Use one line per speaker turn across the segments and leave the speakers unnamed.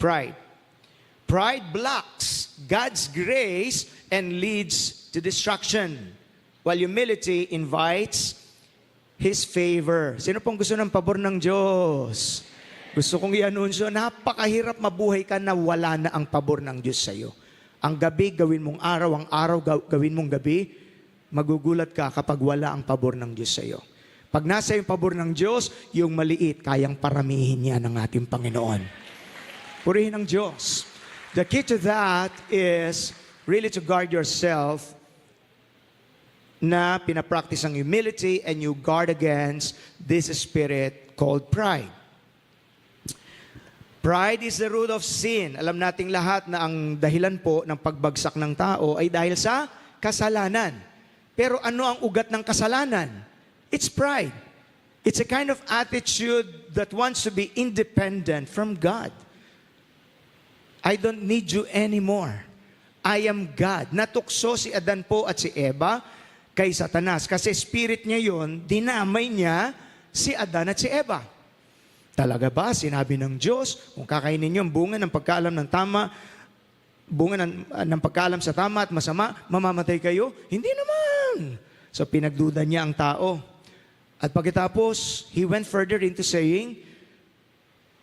pride. Pride blocks God's grace and leads to destruction, while humility invites His favor. Sino pong gusto ng pabor ng Diyos? Gusto kong i-anunsyo, napakahirap mabuhay ka na wala na ang pabor ng Diyos sa iyo. Ang gabi, gawin mong araw. Ang araw, gawin mong gabi. Magugulat ka kapag wala ang pabor ng Diyos sa iyo. Pag nasa yung pabor ng Diyos, yung maliit, kayang paramihin niya ng ating Panginoon. Purihin ang Diyos. The key to that is really to guard yourself na pinapractice ang humility and you guard against this spirit called pride. Pride is the root of sin. Alam nating lahat na ang dahilan po ng pagbagsak ng tao ay dahil sa kasalanan. Pero ano ang ugat ng kasalanan? It's pride. It's a kind of attitude that wants to be independent from God. I don't need you anymore. I am God. Natukso si Adan po at si Eva kay Satanas. Kasi spirit niya yun, dinamay niya si Adan at si Eva. Talaga ba? Sinabi ng Diyos, kung kakainin niyo ang bunga ng pagkaalam ng tama, bunga ng pagkaalam sa tama at masama, mamamatay kayo? Hindi naman. So pinagduda niya ang tao. At pagkatapos, he went further into saying,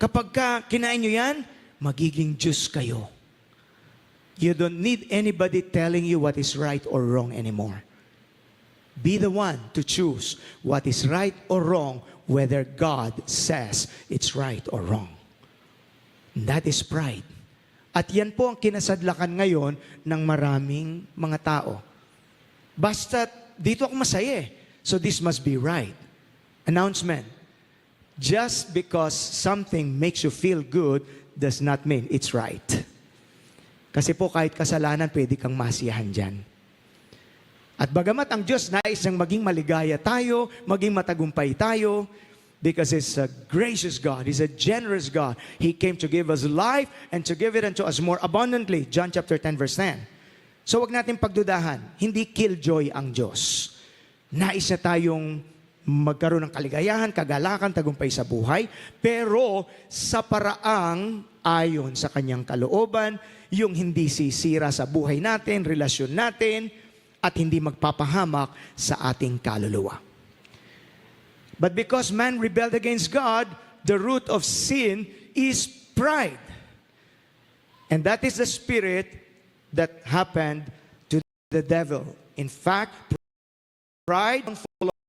kapag kinain niyo yan, magiging Diyos kayo. You don't need anybody telling you what is right or wrong anymore. Be the one to choose what is right or wrong, whether God says it's right or wrong. That is pride. At yan po ang kinasadlakan ngayon ng maraming mga tao. Basta dito ako masaya so this must be right. Announcement. Just because something makes you feel good does not mean it's right. Kasi po kahit kasalanan, pwede kang masiyahan dyan. At bagamat ang Diyos nais nang maging maligaya tayo, maging matagumpay tayo, because He's a gracious God, He's a generous God. He came to give us life and to give it unto us more abundantly. John chapter 10 verse 10. So wag natin pagdudahan, hindi killjoy ang Diyos. Nais na tayong magkaroon ng kaligayahan, kagalakan, tagumpay sa buhay, pero sa paraang ayon sa Kanyang kalooban, yung hindi sisira sa buhay natin, relasyon natin, at hindi magpapahamak sa ating kaluluwa. But because man rebelled against God, the root of sin is pride. And that is the spirit that happened to the devil. In fact, pride